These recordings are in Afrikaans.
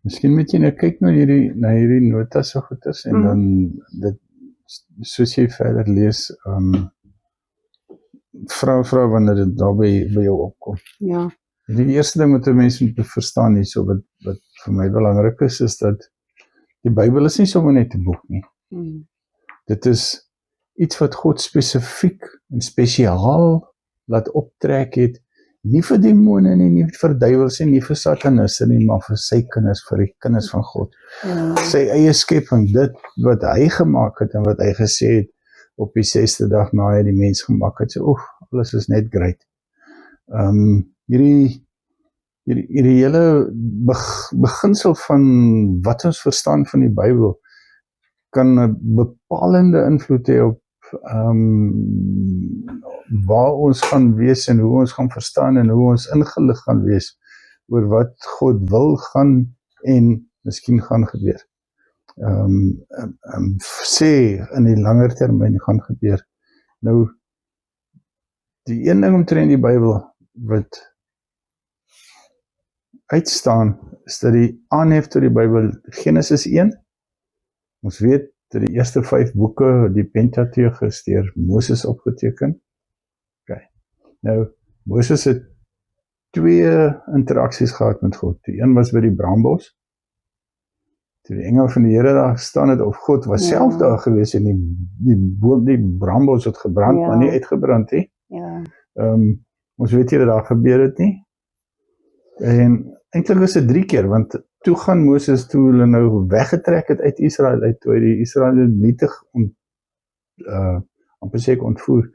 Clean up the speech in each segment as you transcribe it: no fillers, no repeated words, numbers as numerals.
Miskien moet jy nou kyk na hierdie notas so goeders en dan dit, soos jy verder lees, vra wanneer dit daar by jou opkom. Ja. Die eerste ding wat 'n mens moet verstaan hierso, wat vir my belangrik is dat die Bybel is nie sommer net 'n boek nie. Dit is iets wat God spesifiek en spesiaal laat optrek het, nie vir demone nie vir duiwels nie vir sataniste nie, maar vir sy kinders, vir die kinders van God. Sy eie skepping, dit wat hy gemaak het en wat hy gesê het op die 6de dag na hy die mens gemaak het, so alles is net great. Hierdie hele beginsel van wat ons verstaan van die Bybel kan 'n bepalende invloed hê op waar ons gaan wees en hoe ons gaan verstaan en hoe ons ingelig gaan wees oor wat God wil gaan en miskien gaan gebeur. Sê in die langer termyn gaan gebeur. Nou, die een ding omtrent die Bybel wat uitstaan, is dat die aanhef tot die Bybel, Genesis 1, ons weet dat die eerste 5 boeke, die Pentateug, is deur Moses opgeteken. Nou, Moses het 2 interaksies gehad met God. Die een was by die braambos, toe die engel van die Here daar gestaan het, of God was self daar gewees en die braambos het gebrand, maar nie uitgebrand nie. Ons weet nie dat daar gebeur het nie. En eintlik was dit 3 keer, want toe gaan Moses, toe hulle nou weggetrek het uit Israel, uit toe die Israeliete amper seker ontvoer,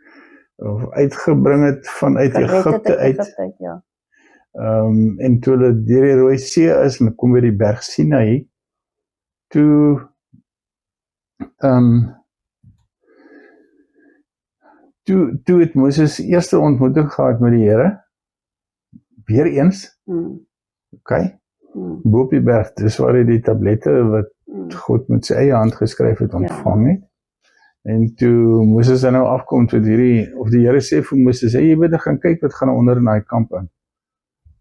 of uitgebring het vanuit Egipte uit. En toe hulle deur die Rooi See is, en kom weer die berg Sinai, toe het Moses eerste ontmoeting gehad met die Here, weer eens, bo op die berg, dis waar hy die tablette wat God met sy eie hand geskryf het ontvang het. En toe Moses dan nou afkom tot of die Here sê vir Moses, jy moet gaan kyk wat gaan onder in daai kamp in.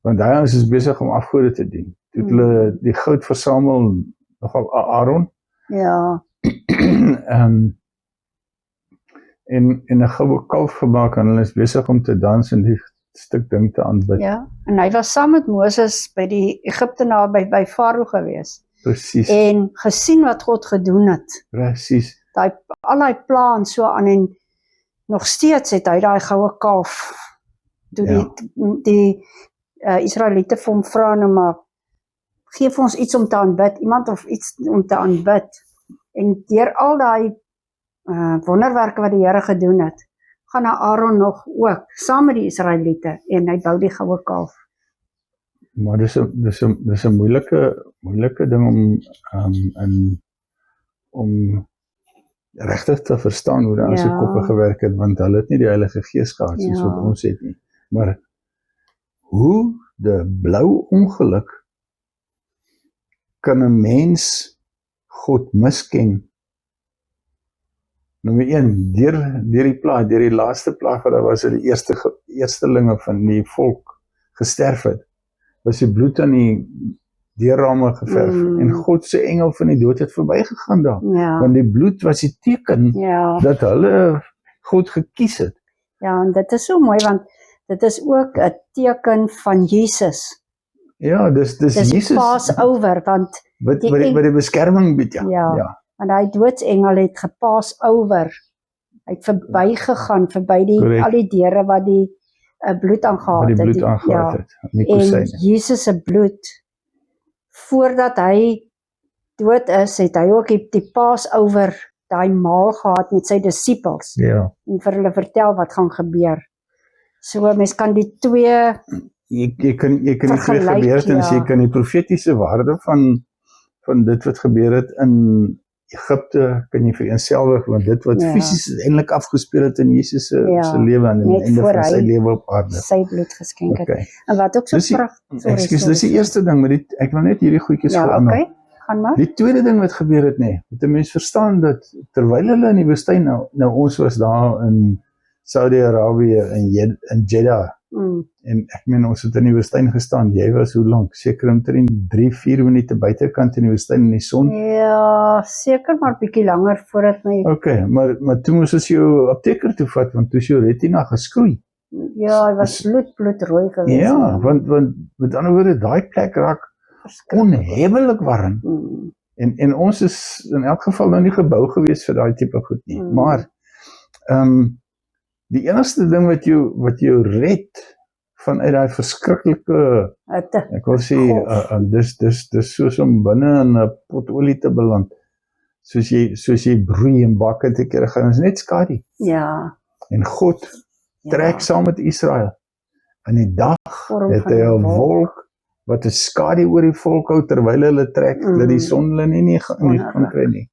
Want daai ons is besig om afgode te dien. Toe het hulle die goud versamel, nogal Aaron. En 'n goue kalf gemaak en hulle is besig om te dans en die stuk ding te aanbid. En hy was saam met Moses by die Egiptenaar by Farao gewees. Presies. En gesien wat God gedoen het. Presies. Al die plan so aan en nog steeds het hy daai goue kalf. Toe die Israeliete vir hom vra nou maar, geef ons iets om te aanbid, iemand of iets om te aanbid. En deur al die wonderwerke wat die Here gedoen het, gaan na Aaron nog ook, saam met die Israeliete, en hy bou die goue kalf. Maar dis 'n moeilike ding om regtig te verstaan hoe daar se koppe gewerk het, want hulle het nie die Heilige Gees gehad, soos wat ons het nie. Maar hoe die blou ongeluk kan 'n mens God misken? Nommer 1, deur die laaste plaag wat daar was, het die eerstelinge van die volk gesterf het, was die bloed aan die deurrame geverf, en God se engel van die dood het verbygegaan daar, want die bloed was die teken dat hulle God gekies het. Ja, en dit is so mooi, want dit is ook 'n teken van Jesus. Ja, dis Jesus. Passover, want wat die beskerming bied, want hy doodsengel het gepassover. Hy het verbygegaan, al die deure wat die bloed aangehaal het. En Jesus se bloed, voordat hy dood is, het hy ook die Passover, daai maal gehad met sy disippels. En vir hulle vertel wat gaan gebeur. So, mens kan die twee Jy kan die twee gebeurtenis, jy kan die profetiese waarde van dit wat gebeur het in Egipte, kan jy vereenselwig, want dit wat fisies eintlik afgespeel het in Jesus se lewe en die einde van sy lewe op aarde. Sy bloed geskenk het. En wat ook so pragtig. Dis die eerste ding, maar ek wil net hierdie goedjies gaan maar. Die tweede ding wat gebeur het, moet 'n mens verstaan dat terwyl hulle in die woestyn, nou ons was daar in Saudi-Arabië in Jeddah, En ek meen, ons het in die woestyn gestaan, jy was hoe lank? Seker omtrent 3-4 minute buitekant in die woestyn in die son? Ja, seker maar bietjie langer voordat my... Okay, maar toe moes ons jou apteker toe vat, want toe is jou retina geskroei. Ja, hy was bloedrooi geweest. Ja, want met ander woorde, daai plek raak onhebbelijk warm. En ons is in elk geval nou nie gebou gewees vir daai tipe goed nie. Maar die enigste ding wat jou red vanuit daai verskriklike, ek wil sê, dis soos om binne in 'n pot olie te beland. Soos jy broei en bak en te kere gaan, is net skadu. Ja. En God trek saam met Israel. In die dag het hy 'n wolk wat 'n skadu oor die volk hou terwyl hulle trek, dat die son hulle nie gaan kry nie.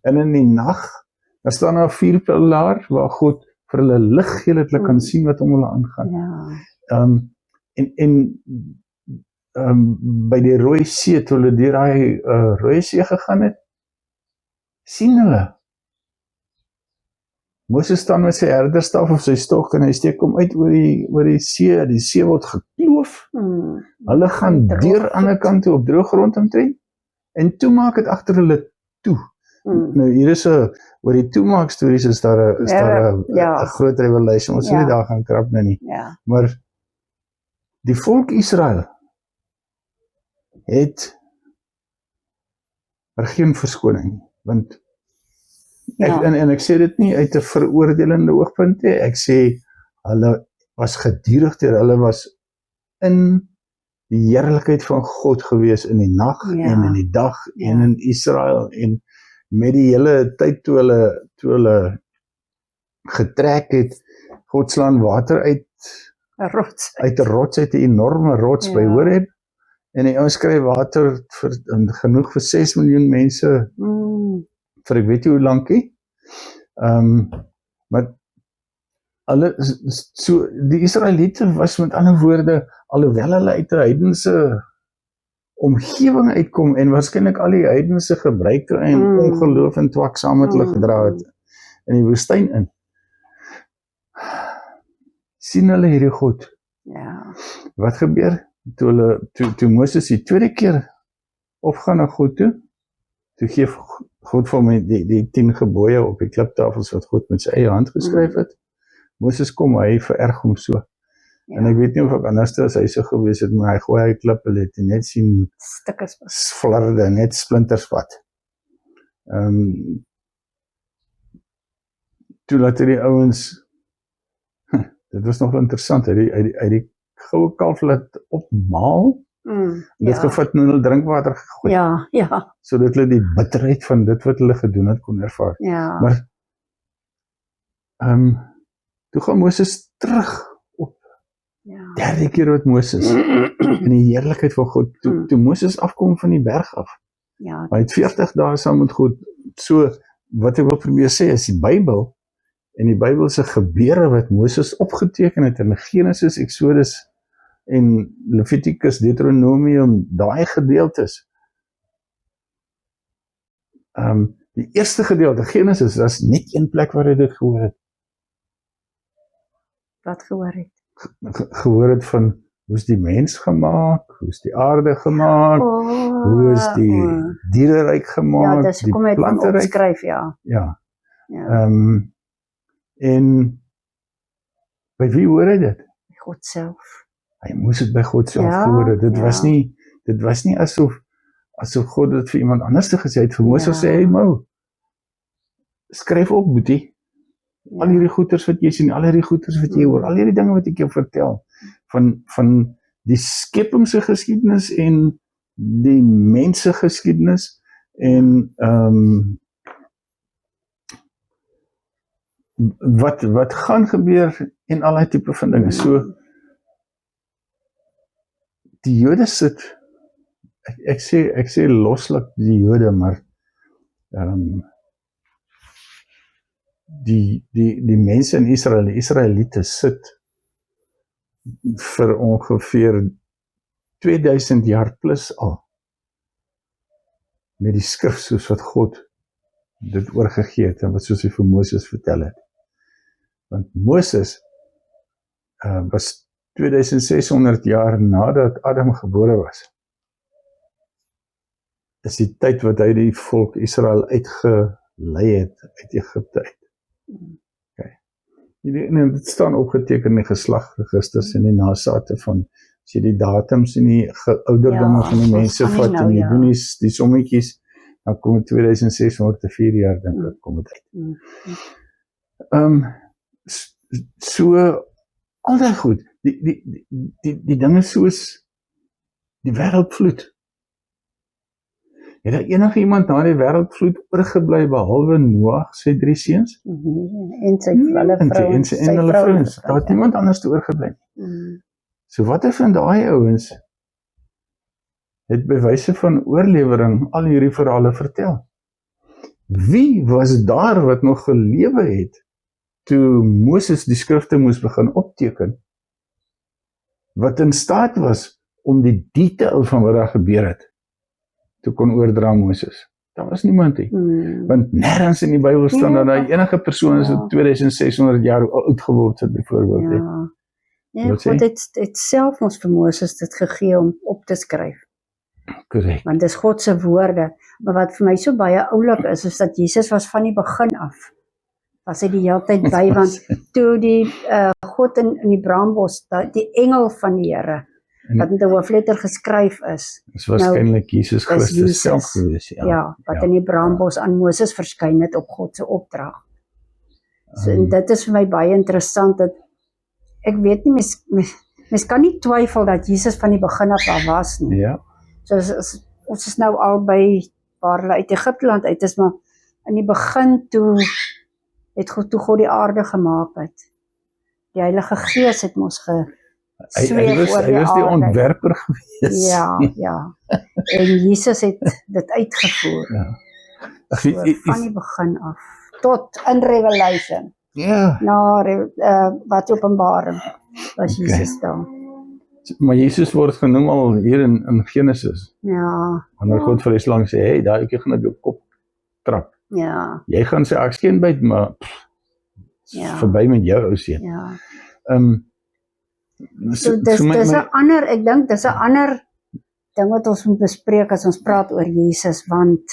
En in die nag, daar staan 'n vuurpilaar waar God vir hulle lig gee dat hulle kan sien wat om hulle aangaan. Ja. By die Rooi See, toe hulle deur daai Rooi See gegaan het, sien hulle Moses staan met sy herderstaf of sy stok en hy steek hom uit oor die see word gekloof. Hulle gaan deur aan die kant toe op droë grond omtrent en toe maak dit agter hulle toe. Nou hier is oor die toemaak stories is daar 'n groot revelation. Ons sal nie daar gaan krap nou nie. Maar die volk Israel het geen verskoning, want en ek sê dit nie uit 'n veroordelende oogpunt nie. Ek sê hulle was gedurig deur, hulle was in die heerlikheid van God gewees in die nag en in die dag en in Israel en met die hele tyd toe hulle getrek het, God slaan water uit 'n rots uit 'n enorme rots by Horeb en die ouens kry water genoeg vir 6 miljoen mense vir ek weet nie hoe lankie. Maar die Israeliete was met ander woorde, alhoewel hulle uit 'n heidense omgewing uitkom en waarskynlik al die heidense gebruike en ongeloof en twak saam met hulle gedra het in die woestyn in. Sien hulle hierdie God? Ja. Wat gebeur? Toe Moses die tweede keer opgaan na God toe gee God vir my die 10 gebooie op die kliptafels wat God met sy eie hand geskryf het. Moses kom, hy vererg hom so. En ek weet nie of ek anders as hy so gewees het, maar hy gooi hy klippe, het net sien flarde, net splinters vat. Toe laat hy die ouens, dit was nog interessant, hy die goue kalf laat opmaal, en dit gevat nou hulle drinkwater gegooi. Sodat hulle die bitterheid van dit wat hulle gedoen het kon ervaar. Maar, toe gaan Moses terug op derde keer wat Moses in die heerlikheid van God, toe Moses afkom van die berg af. Hy het 40 dae saam met God, so wat ek wil probeer sê is die Bybel, en die Bybelse gebeure wat Moses opgeteken het in Genesis, Exodus en Levitikus, Deuteronomium, daai gedeeltes. Die eerste gedeelte, Genesis, dat is net een plek waar hy dit gehoor het. Wat gehoor het? Gehoor het van, hoe is die mens gemaak, hoe is die aarde gemaak, hoe is die diereryk gemaak, dis kom hy van opskryf, en by wie hoor hy dit? By God self. Hy moes dit by God self gehoor het. Dit was nie asof God dit vir iemand anders te gesê het. Vir Moses sê hy, skryf op, boetie. Al hierdie goeters wat jy sien, al hierdie goeters wat jy hoor, al hierdie dinge wat ek jou vertel, van die skepingse geskiedenis en die mense geskiedenis en wat gaan gebeur en al die tipe van dinge. So, die Jode sit, ek sê loslik die Jode, maar die mense in Israel, die Israeliete sit vir ongeveer 2000 jaar plus al met die skrif soos wat God dit oorgegee het en wat soos hy vir Moses vertel het. Want Moses was 2600 jaar nadat Adam gebore was, is die tyd wat hy die volk Israel uitgelei het uit Egipte uit. Okay. Dit staan opgeteken in die geslagregisters en die nasate van, as jy die datums en die ouderdomme van die mense vat en jy doen die sommetjies, dan kom het 2604 jaar, dink ek, kom het uit. So, al die goed, die dinge soos die wêreldvloed. Het daar enige iemand na die wêreldvloed oorgebly behalwe Noag sy 3 seuns? En sy vrouens. En hulle vrouens. Daar het niemand anders te oorgebly. So wat van daai ouens het by wyse van oorlewering al hierdie verhale vertel? Wie was daar wat nog gelewe het toe Moses die skrifte moes begin opteken, wat in staat was om die detail van wat daar gebeur het te kon oordra Moses? Daar was niemand nie. Want nergens in die Bybel staan dat daar enige persoon is wat 2600 jaar oud geword het, byvoorbeeld. God het self ons vir Moses dit gegee om op te skryf. Korrek. Want dis God se woorde. Maar wat vir my so baie oulik is dat Jesus was van die begin af. Was hy die hele tyd by, want toe die God in die braambos, die engel van die Here, wat met 'n hoofletter geskryf is. Dis waarskynlik Jesus Christus self gewees, ja, wat in die braambos aan Moses verskyn het op God se opdrag. So, en dit is vir my baie interessant, dat ek weet nie, mens kan nie twyfel dat Jesus van die begin af daar was nie. Ja. So ons is nou al by waar hulle uit Egipteland uit is, maar in die begin toe God die aarde gemaak het. Die Heilige Gees het ons gesweef oor die aarde. Hy was die ontwerper gewees. Ja. En Jesus het dit uitgevoer. So, van die begin af. Tot in Revelation. Wat Openbaring was Jesus daar. Maar Jesus word genoem al hier in Genesis. Wanneer God vir Islam sê, hey, daar ek gaan op jou kop trap. Jy gaan sy akskeen byt, maar verby met jou ou seun. So dis 'n ander, ek dink dis 'n ander ding wat ons moet bespreek as ons praat oor Jesus, want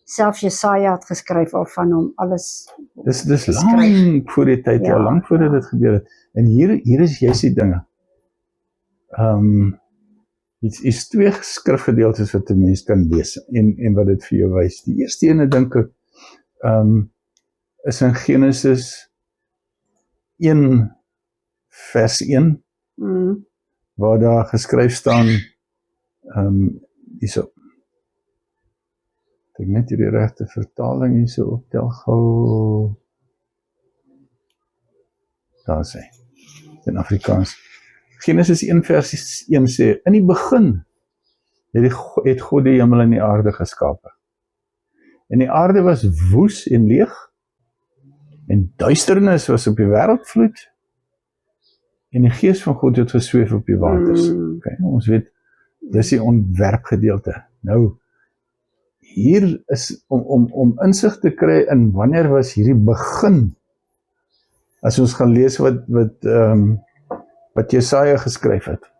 selfs Jesaja het geskryf al van hom, alles. Dis lang voor die tyd, lang voordat dit gebeur het. En hier is juist die dinge. Is 2 skrifgedeeltes wat 'n mens kan lees en wat dit vir jou wys. Die eerste ene dink ek is in Genesis 1 vers 1 waar daar geskryf staan hierso. Ek net die regte vertaling hierso optel gou. Daar sê in Afrikaans. Genesis 1 vers 1 sê, in die begin het God die hemel en die aarde geskape. En die aarde was woes en leeg, en duisternis was op die wêreldvloed, en die gees van God het gesweef op die waters. Okay, ons weet, dis die ontwerpgedeelte. Nou, hier is, om insig te kry in wanneer was hierdie begin, as ons gaan lees wat Jesaja geskryf het.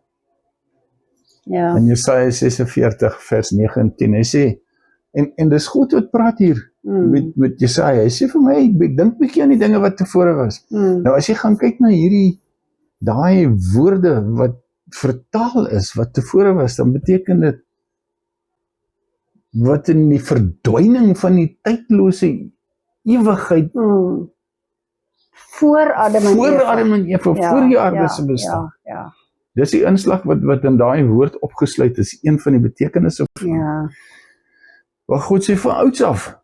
In Jesaja 46 vers 9 en 10, hy sê, en dis God wat praat hier met Jesaja, hy sê vir my, ek dink bietjie aan die dinge wat tevore was. Nou as jy gaan kyk na daai woorde wat vertaal is, wat tevore was, dan beteken dit, wat in die verdwyning van die tydlose ewigheid, voor Adam en Eva, voor die aarde se bestaan. Dis die inslag wat in daai woord opgesluit is, een van die betekenisse van. Wat God sê van ouds af.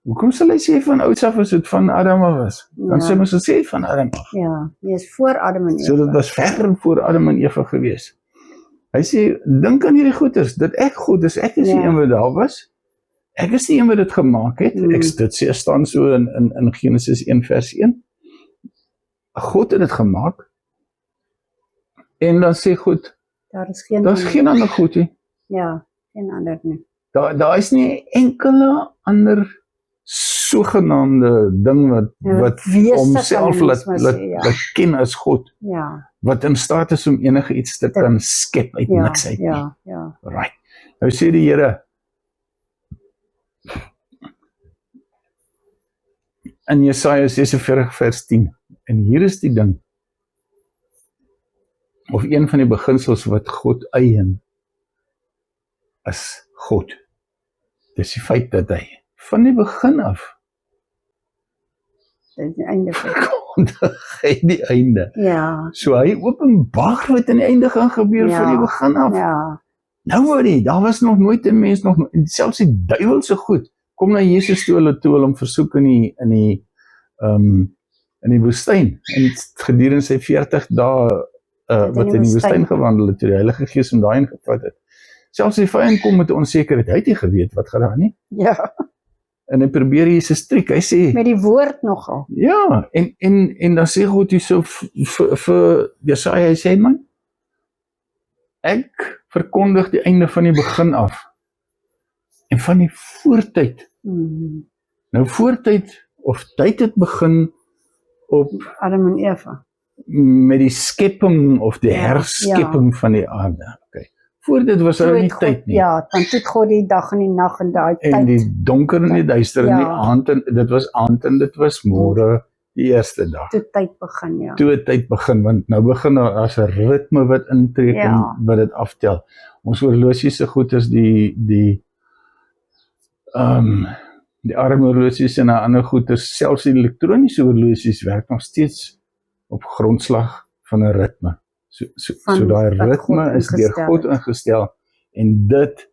Hoekom sal hy sê van ouds af as dit van Adam af was? Dan sê ons sê van Adam af. Dis voor Adam en Eva. So dit was ver voor Adam en Eva gewees. Hy sê, dink aan hierdie goeders, dat ek God is, ek is die een wat daar was. Ek is die een wat dit gemaak het. Dit sê staan so in Genesis 1 vers 1. God het dit gemaak. En dan sê God, daar is geen ander God nie. Geen ander nie. Daar is nie enkele ander sogenaamde ding wat homself laat ken as God. Ja. Wat in staat is om enige iets te kan skep uit niks uit nie. Ja. Right. Nou sê die Here in Jesaja 46 vers 10, en hier is die ding, of een van die beginsels wat God eien as God. Dis die feit dat hy van die begin af verkondig hy die einde. Ja. So hy openbaar wat in die einde gaan gebeur van die begin af. Ja. Nou worry, daar was nog nooit 'n mens, selfs die duiwelse goed, kom na Jesus toe hulle hom versoek in die woestyn, en gedurende sy 40 dae wat in die woestyn gewandel het, toe die Heilige Gees hom daarin gevat het. Selfs die vyand kom met onsekerheid, hy het nie geweet wat gaan daar nie. Ja. En hy probeer Jesus triek, hy sê met die woord nogal. Ja, en dan sê God hierso vir Jesaja, hy sê man, ek verkondig die einde van die begin af en van die voortyd. Nou voortyd of tyd het begin op Adam en Eva met die skepping of die herskepping van die aarde. Okay. Voor dit was daar nie tyd nie. Ja, dan het God die dag en die nag en daai tyd. En die donker en die duister en die aand, en dit was aand en dit was môre, die eerste dag. Toe tyd begin, ja. Toe tyd begin, want nou begin as 'n ritme wat intrek en wat dit aftel. Ons horlosies se goed is die arme horlosies en ander goed is, selfs die elektroniese horlosies werk nog steeds op grondslag van 'n ritme. So daai ritme is deur God ingestel, en dit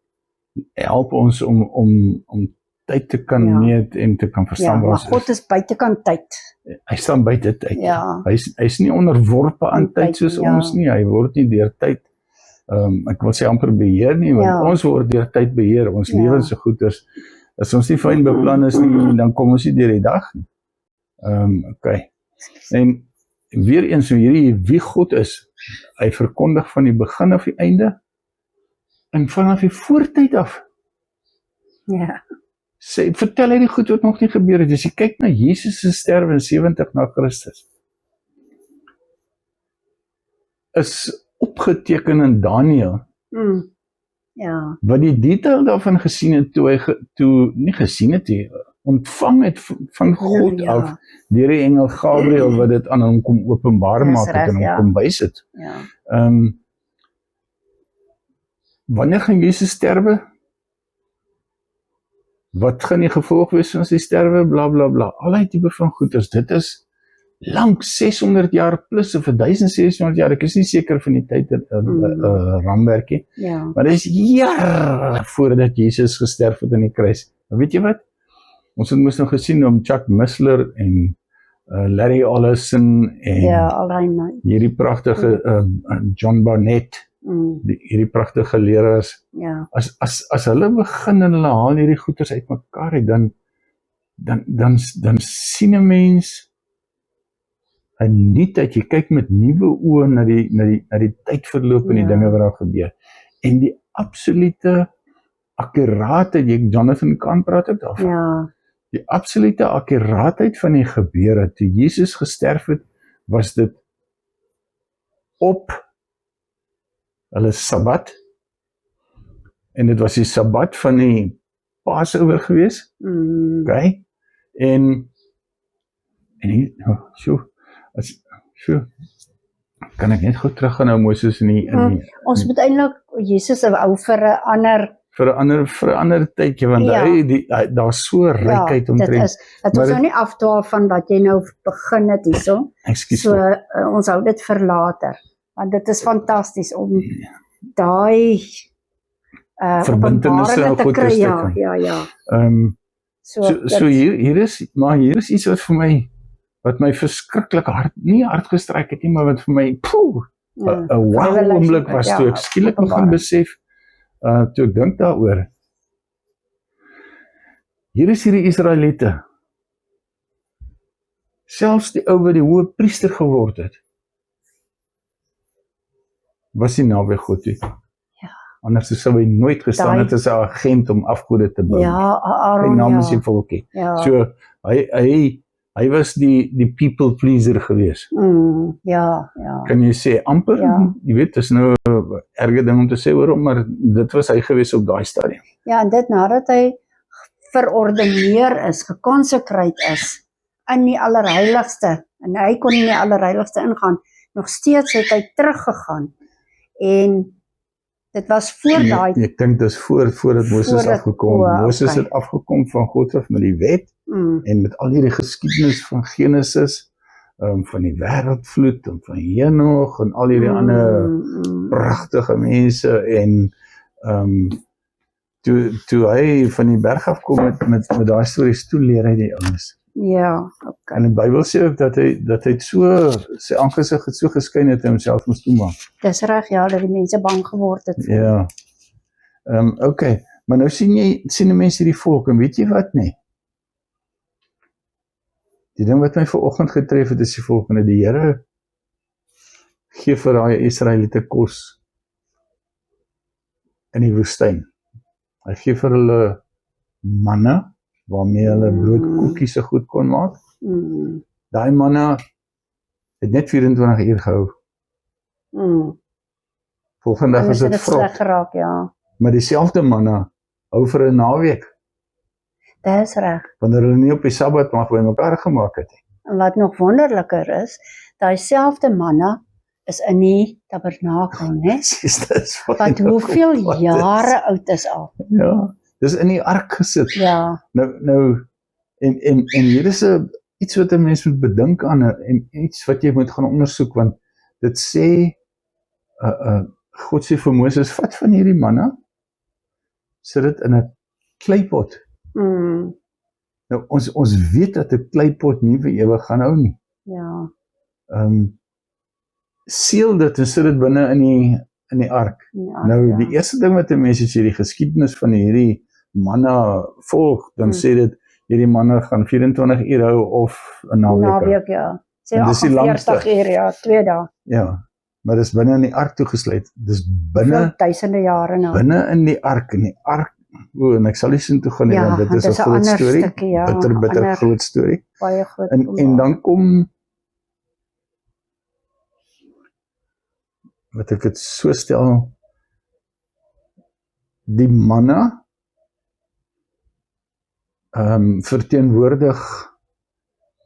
help ons om tyd te kan meet en te kan verstaan. Ja, maar God is buitekant tyd. Hy staan buite tyd. Ja. Hy is nie onderworpe aan tyd soos ons nie. Hy word nie deur tyd, ek wil sê amper beheer nie, want ons word deur tyd beheer. Ons lewens se goeders, as ons nie fyn beplan is nie, dan kom ons nie deur die dag nie. Okay. En weer eens, wie God is, hy verkondig van die begin af die einde, en vanaf die voortyd af. Ja. Vertel hy die goed wat nog nie gebeur het. As jy kyk na Jesus se sterwe in 70 na Christus, is opgeteken in Daniël, Ja. wat die detail daarvan gesien het, toe nie gesien het, ontvang het van God af, deur die engel Gabriël, wat dit aan hom kom openbaar maak het en hom kom wys het. Wanneer gaan Jesus sterwe? Wat gaan die gevolg wees van sy sterwe? Bla bla bla. Allerlei tipe van goeders. Dit is lank 600 jaar plus of 1600 jaar. Ek is nie seker van die tyd raamwerkie. Maar dit is jare voordat Jesus gesterf het aan die kruis. Maar weet jy wat? Ons het moes nog gesien om Chuck Missler en Larry Ellison en hierdie pragtige John Barnett, hierdie pragtige leraars. As hulle begin en hulle haal hierdie goeders uit mekaar uit, dan sien 'n mens 'n nuutheid. Jy kyk met nuwe oë na die tydverloop en die dinge wat daar gebeur. En die absolute akkuraatheid, Jonathan Kahn praat ook daarvan. Die absolute akkuraatheid van die gebeure, toe Jesus gesterf het, was dit op hulle Sabbat, en dit was die Sabbat van die Passover gewees, okay, en hier, kan ek net goed teruggaan nou Moses in die ons moet eintlik Jesus hou vir 'n ander vir 'n ander tydjie, want daar's so rykheid omtrent. Dit ons nou nie afdwaal van wat jy nou begin het hierso. So ons hou dit vir later, want dit is fantasties om daai verbintenisse goed te kry. So hier is iets wat my verskriklik hard gestryk het nie, maar wat vir my 'n wow oomblik was, toe ek skielik begin besef, toe ek dink daaroor. Hier is hierdie Israeliete, selfs die ou wat die hoë priester geword het, was nie naby God toe. anders sou hy nooit gestaan het as 'n agent om afgode te bou. Ja, Aaron, Sy naam is die volkie. Ja. So, hy was die people pleaser gewees. Ja. Kan jy sê, amper, jy weet, is nou 'n erge ding om te sê oor hom, maar dit was hy gewees op daai stadium. Ja, en dit nadat hy verordeneer is, gekonsekreer is, in die allerheiligste, en hy kon nie in die allerheiligste ingaan, nog steeds het hy teruggegaan, en dit was voor daai... Ek dink dis voordat Moses afgekom. Moses het afgekom van God af met die wet, en met al hierdie geskiedenis van Genesis, van die wêreldvloed, en van Henog, en al hierdie ander pragtige mense, en toe hy van die berg afkom met daai stories, toe leer hy die ouens. Ja, En die Bybel sê ook dat hy so, sy aangesig het so geskyn het, hy homself moes toemaak. Dis reg, ja, dat die mense bang geword het. Ja. Okay, maar nou sien die mense die volk, en weet jy wat nie? Die ding wat my vanoggend getref het, is die volgende: die Here gee vir daai Israeliete kos in die woestyn. Hy gee vir hulle manna, waarmee hulle broodkoekies so goed kon maak. Daai manna het net 24 uur gehou. Volgende dag is dit vrot. Geraak, ja. Maar dieselfde manna hou vir 'n naweek. Dis reg. Wanneer hulle nie op die Sabbat mag bymekaar gemaak het nie. En wat nog wonderliker is, daai selfde manna is in die tabernakel, né? Wat hoeveel jare oud is al. Ja, dis in die ark gesit. Ja. Nou en hier is iets wat 'n mens moet bedink aan, en iets wat jy moet gaan ondersoek, want dit sê God sê vir Moses, vat van hierdie manna, sit dit in 'n kleipot. Nou ons weet dat 'n kleipot nie vir ewig gaan hou nie. Ja. Seël dit en sit dit binne in die ark. Ja, Nou die eerste ding wat 'n mens as jy die geskiedenis van hierdie manna volg, dan sê dit hierdie manna gaan 24 uur hou of 'n naweek. Ja. Sê 48 uur, ja, 2 dae. Ja, maar dis binne in die ark toegesluit. Dis binne duisende jare nou. Binne in die ark, en ek sal nie sin toe gaan nie, want dit is 'n groot storie. Bitter groot storie. Baie groot. En dan kom, wat ek dit so stel, die manna verteenwoordig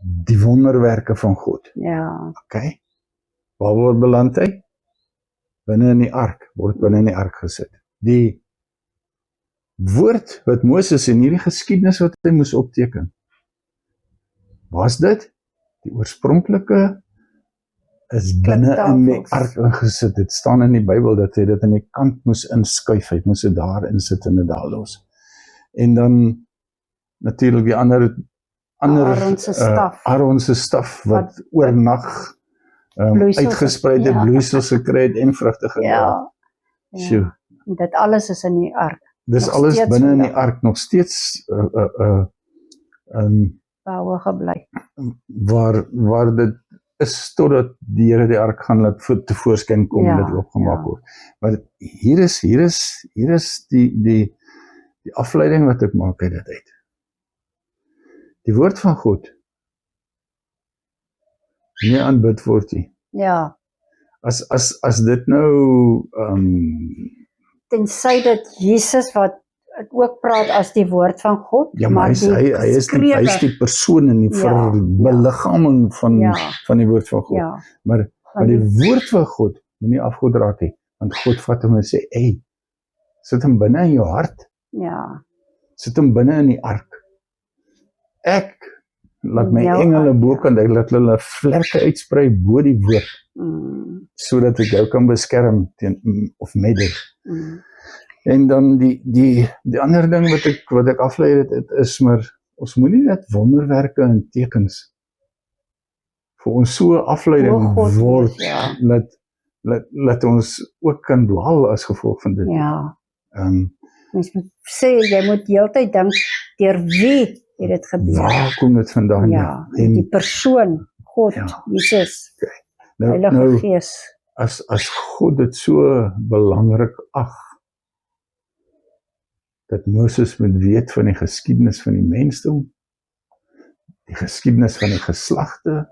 die wonderwerke van God. Ja. Okay. Waar word beland hy? Binne in die ark, word binne in die ark gesit. Die woord wat Moses in hierdie geskiedenis wat hy moes opteken, was dit? Die oorspronklike is binne in die ark ingesit. Dit staan in die Bybel dat hy dit aan die kant moes inskuif. Hy moes dit daar insit en dit daar los. En dan natuurlik die ander Aaron se staf wat oornag uitgespreid het, bloeisels gekry het en vrugte gedra. Ja. Dit alles is in die ark. Dis alles binne in die ark, nog steeds behoue gebly. Waar dit is totdat die Here die ark gaan laat tevoorskyn kom en dit opgemaak word. Maar hier is die afleiding wat ek maak uit dit uit. Die woord van God nie aanbid word nie. Ja. As dit nou tensy dit Jesus wat ook praat as die woord van God, ja, maar hy is die persoon in die verbeliggaming van die woord van God. Ja. Maar die woord van God moenie afgod raak nie, want God vat hom en sê, hey, sit hom binne in jou hart. Ja. Sit hom binne in die ark. Ek laat my engele bokant, ek laat hulle vlerke uitsprei bo die woord, sodat ek jou kan beskerm teen of met dit. En dan die ander ding wat ek aflei het is, maar ons moenie net wonderwerke en tekens vir ons so afleiding word, laat ons ook kan dwaal as gevolg van dit. Ja. Mens moet sê, jy moet heeltyd dink, deur wie het dit gebeur? Waar kom dit vandaan? Ja, en die persoon, God, Jesus, Heilige Gees. As God dit so belangrik ag, dat Moses moet weet van die geskiedenis van die mensdom, die geskiedenis van die geslagte,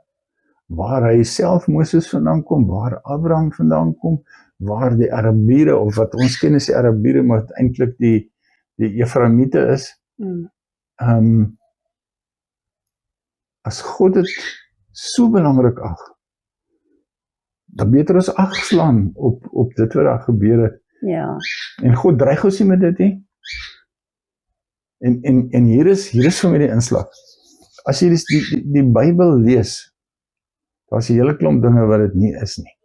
waar hy self Moses vandaan kom, waar Abraham vandaan kom, waar die Arabiere, of wat ons ken as die Arabiere, maar eintlik die Efraimiete is. As God dit so belangrik ag, dan beter ons ag slaan op dit wat daar gebeur het. Ja. En God dreig ons nie met dit nie. En hier is vir my die inslag. As jy die Bybel lees, daar is 'n hele klomp dinge wat dit nie is nie.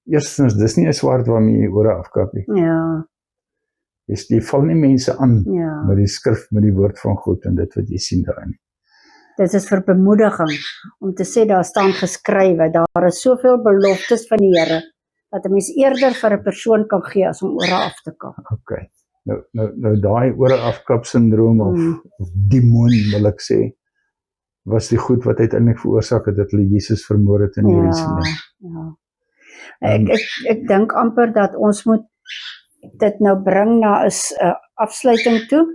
Eerstens, dis nie 'n swaard waarmee jy ore afkap nie. Ja. Jy val nie mense aan Ja. met die skrif, met die woord van God en dit wat jy sien daarin. Dit is vir bemoediging om te sê daar staan geskrywe, daar is soveel beloftes van die Here dat 'n mens eerder vir 'n persoon kan gee as om ore af te kap. Okay. Nou daai ore afkap syndroom of demoon wil ek sê, was die goed wat uiteindelik veroorsaak het dat hulle Jesus vermoor het in Jerusalem. Ja. Ek dink amper dat ons moet dit nou bring na 'n afsluiting toe.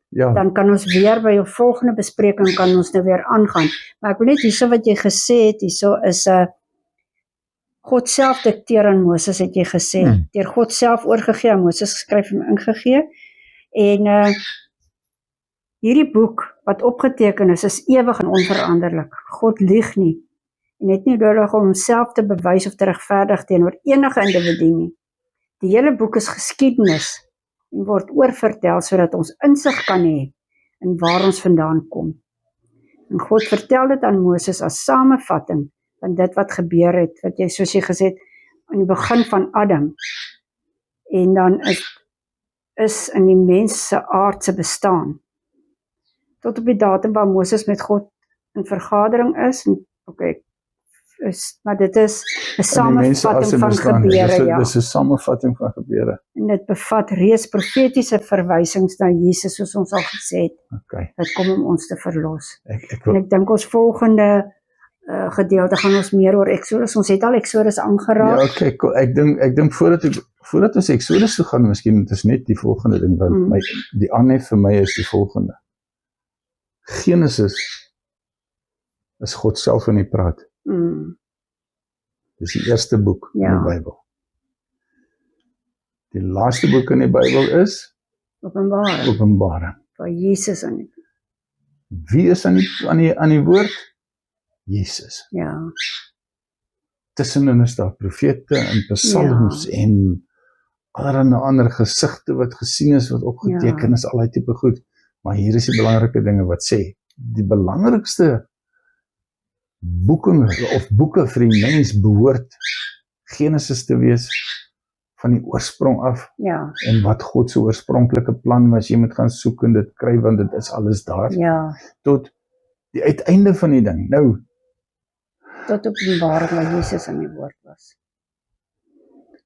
Ja. Dan kan ons weer by 'n volgende bespreking kan ons nou weer aangaan. Maar ek wil net hierso wat jy gesê het, hierso is 'n God self dikteer aan Moses, het jy gesê, deur God self oorgegee aan Moses geskryf en ingegee. En hierdie boek wat opgeteken is ewig en onveranderlik. God lieg nie. En het nie nodig om homself te bewys of te regverdig teenoor enige individu nie. Die hele boek is geskiedenis en word oorvertel sodat ons insig kan hê in waar ons vandaan kom. En God vertel dit aan Moses as samevatting van dit wat gebeur het, wat jy soos jy gesê het, aan die begin van Adam. En dan is in die mens se aardse bestaan. Tot op die datum waar Moses met God in vergadering is, en maar dit is 'n samevatting van gebeure, ja. Dis 'n samevatting van gebeure. En dit bevat reeds profetiese verwysings na Jesus, soos ons al gesê het. Okay. Dit kom om ons te verlos. En ek dink ons volgende gedeelte gaan ons meer oor Exodus. Ons het al Exodus aangeraak. Ja, okay, cool. Ek dink voordat ons Exodus toe gaan, miskien het ons net die volgende ding, want die aanhef vir my is die volgende. Genesis is God self in die praat. Dis die eerste boek in die Bybel. Die laaste boek in die Bybel is Openbaring. Waar Jesus aan die Wie is aan die woord? Jesus. Ja. Tussenin is daar profete en psalms en allerlei ander gesigte wat gesien is, wat opgeteken is, allerlei tipe goed. Maar hier is die belangrike dinge wat sê. Die belangrikste boeke vir die mens behoort Genesis te wees van die oorsprong af. Ja. En wat God se oorspronklike plan was, jy moet gaan soek en dit kry, want dit is alles daar. Ja. Tot die uiteinde van die ding. Nou, tot Openbaring waar Jesus aan die woord was.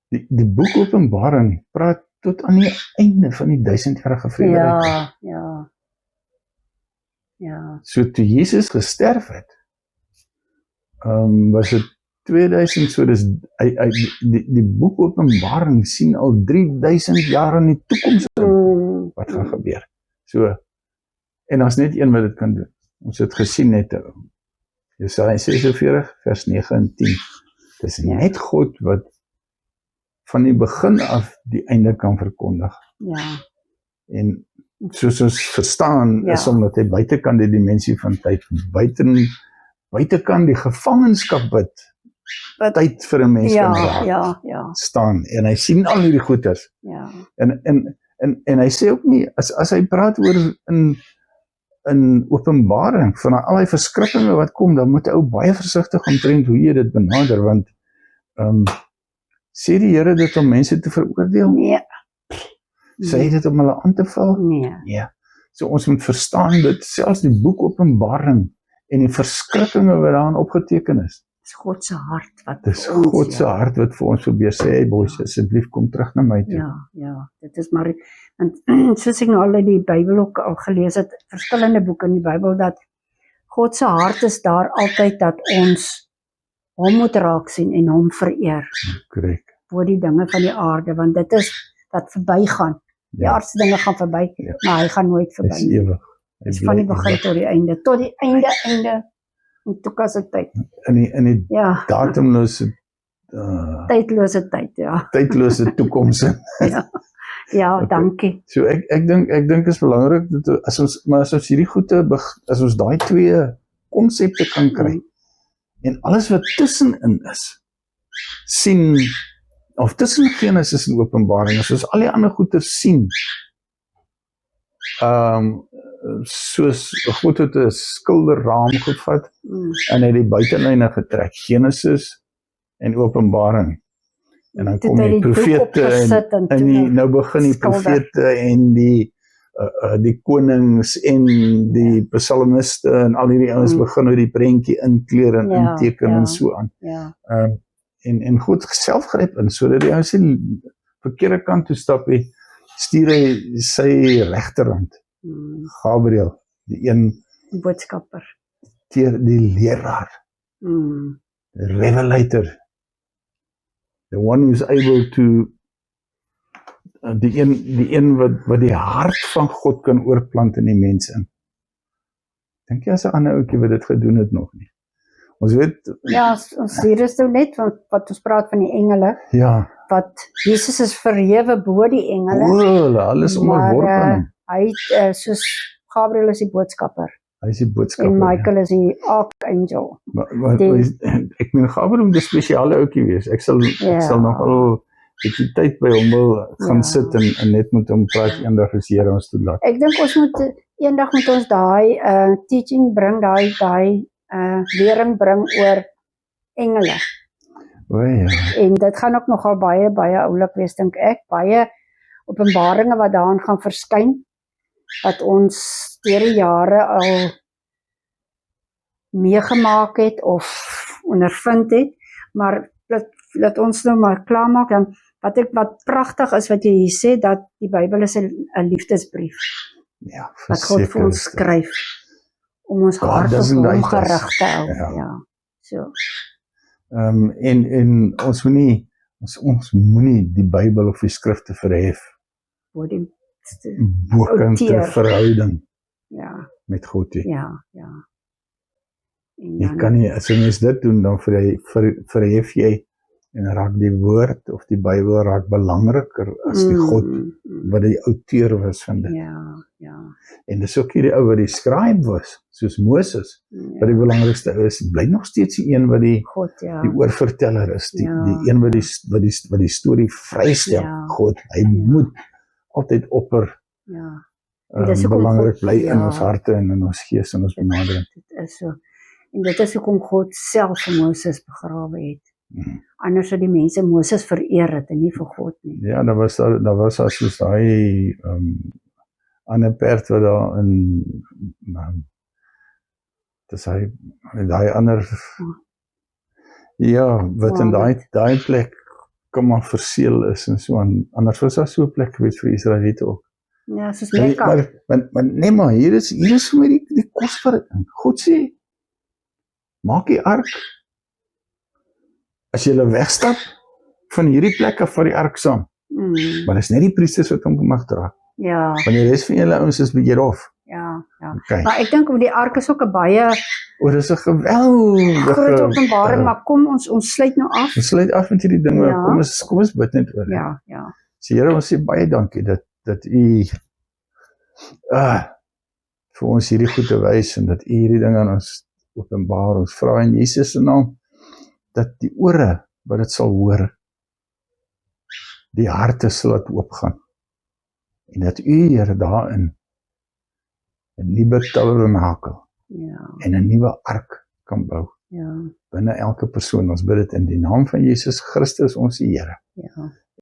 Die boek Openbaring praat tot aan die einde van die 1000-jarige vrederyk. Ja. So toe Jesus gesterf het, was dit 2000, so dis die boek Openbaring sien al 3000 jaar in die toekoms wat gaan gebeur. So, en daar's net een wat dit kan doen. Ons het gesien net Jesaja 46 vers 9 en 10. Dis net God wat van die begin af die einde kan verkondig. Ja. En soos ons verstaan is omdat hy buitekant die dimensie van tyd, buitekant die gevangenskap wat tyd vir 'n mens kan raak staan. En hy sien al hierdie goeters. Ja. En hy sê ook nie, as hy praat oor in Openbaring van al die verskrikkinge wat kom, dan moet hy ook baie versigtig omtrent hoe jy dit benader, want sê die Here dit om mense te veroordeel? Nee. Sê hy dit om hulle aan te val? Nee. So ons moet verstaan dit, selfs die boek Openbaring en die verskrikkinge wat daarin opgeteken is. Dis God se hart wat dis God se hart wat vir ons probeer sê, hey boys, asseblief kom terug na my toe. Ja, dit is maar, want soos ek nou al in die Bybel ook al gelees het, verskillende boeke in die Bybel, dat God se hart is daar altyd dat ons hom moet raak sien en hom vereer. Korrek. Voor die dinge van die aarde, want dit is wat verbygaan. Die aardse dinge gaan verby, maar hy gaan nooit verby. Hy is ewig. Dis van die begin tot die einde. Tot die einde. En toekomstige tyd. In die datumlose tydlose tyd, ja. Tydlose toekoms. Ja, dankie. So ek dink is belangrik dat as ons hierdie goede as ons daai twee konsepte kan kry en alles wat tussenin is sien of tussen Genesis en Openbaring, as ons al die ander goeie sien, soos God het 'n skilderraam gevat en hy die buitelyne getrek, Genesis en Openbaring. En dan kom die profete en nou begin die profete en die konings en die psalmiste en al hierdie ouens begin nou die prentjie inkleer en inteken en so aan. En God self gryp in, sodat die ouens die verkeerde kant toe stap, stuur hy sy regterhand, Gabriel, die een boodskapper, die leraar, the revelator, the one who's able to die een wat die hart van God kan oorplant in die mens in. Dink jy as 'n ander ouetjie wat dit gedoen het nog nie? Ons weet ons hier is nou net wat ons praat van die engele. Ja. Wat Jesus is verhewe bo die engele. Alles onderworpe aan hom. Hy soos Gabriel is die boodskapper. Hy is die boodskapper. En Michael is die archangel. Ek meen Gabriel moet 'n spesiale ouetjie wees. Ek sal nogal die tyd by hom wil gaan sit en net met hom praat eendag as Here ons toelaat. Ek dink ons moet eendag met ons daai teaching bring, daai lering bring oor engele. En dit gaan ook nogal baie oulik wees, dink ek. Baie openbaringe wat daarin gaan verskyn, wat ons deur die jare al meegemaak het of ondervind het, maar laat ons nou maar klaarmaak dan. Wat pragtig is wat jy hier sê, dat die Bybel is 'n liefdesbrief. Ja, wat God vir ons skryf om ons hart op hom gerig te hou. Ja. So. En ons moenie die Bybel of die skrifte verhef bokant 'n verhouding met God. Ja. Jy kan nie, as jy mens dit doen, dan verhef jy en raak die woord of die Bybel raak belangriker as die God wat die outeur was van dit. En dis ook hierdie ou wat die scribe was, soos Moses, wat die belangrikste is, bly nog steeds die een wat die oorverteller is, die een wat die storie vrystel. God, hy moet altyd opper belangrik bly in ons harte en in ons gees en ons benadering. Dit is so. En dit is hoekom God self vir Moses begrawe het. Anders sou die mense Moses vereer het en nie vir God nie. Ja, daar was soos daai ander perd wat daar in dis hy daai ander wat in daai plek kom maar verseël is en so aan. Anders was daar so 'n plek gewees vir Israeliete ook. Ja, soos Mekka. Maar nee maar hier is vir my die kosbare ding. God sê maak die ark. As jy wegstap van hierdie plek af van die ark saam. Maar dis net die priesters wat hom mag dra. Ja. Want die res van julle ouens is bietjie rof. Ja. Okay. Maar ek dink die ark is ook 'n baie dis 'n geweldige groot openbaring, maar kom ons sluit nou af. Ons sluit af met hierdie ding. Kom ons bid net oor. Ja. So Here, ons sê baie dankie dat U vir ons hierdie goed te wys en dat U hierdie ding aan ons openbaar. Ons vra in Jesus se naam dat die ore wat dit sal hoor, die harte sal laat oopgaan. En dat U, Here, daarin 'n nuwe tabernakel en 'n nuwe ark kan bou. Binne elke persoon. Ons bid dit in die naam van Jesus Christus, ons Here.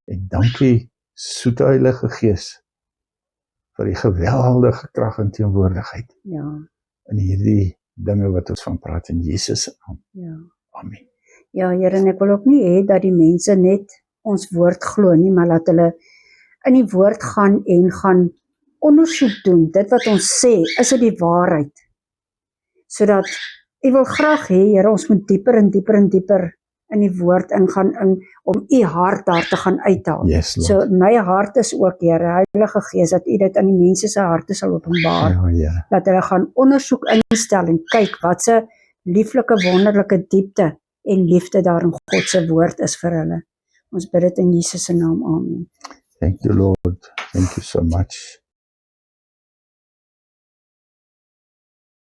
En dankie, soete Heilige Gees, vir die geweldige krag en teenwoordigheid. In hierdie dinge wat ons van praat in Jesus se naam. Amen. Ja, Here, en ek wil ook nie hê dat die mense net ons woord glo nie, maar dat hulle in die woord gaan en gaan ondersoek doen. Dit wat ons sê, is dit die waarheid? Sodat ek wil graag hê, Here, ons moet dieper en dieper en dieper in die woord ingaan om u hart daar te gaan uithaal. Yes, Lord. So my hart is ook, Here, Heilige Gees, dat u dit aan die mense se harte sal openbaar. Ja. Dat hulle gaan ondersoek instel en kyk wat se lieflike, wonderlike diepte en liefde daar in God se woord is vir hulle. Ons bid dit in Jesus se naam. Amen. Thank you, Lord. Thank you so much.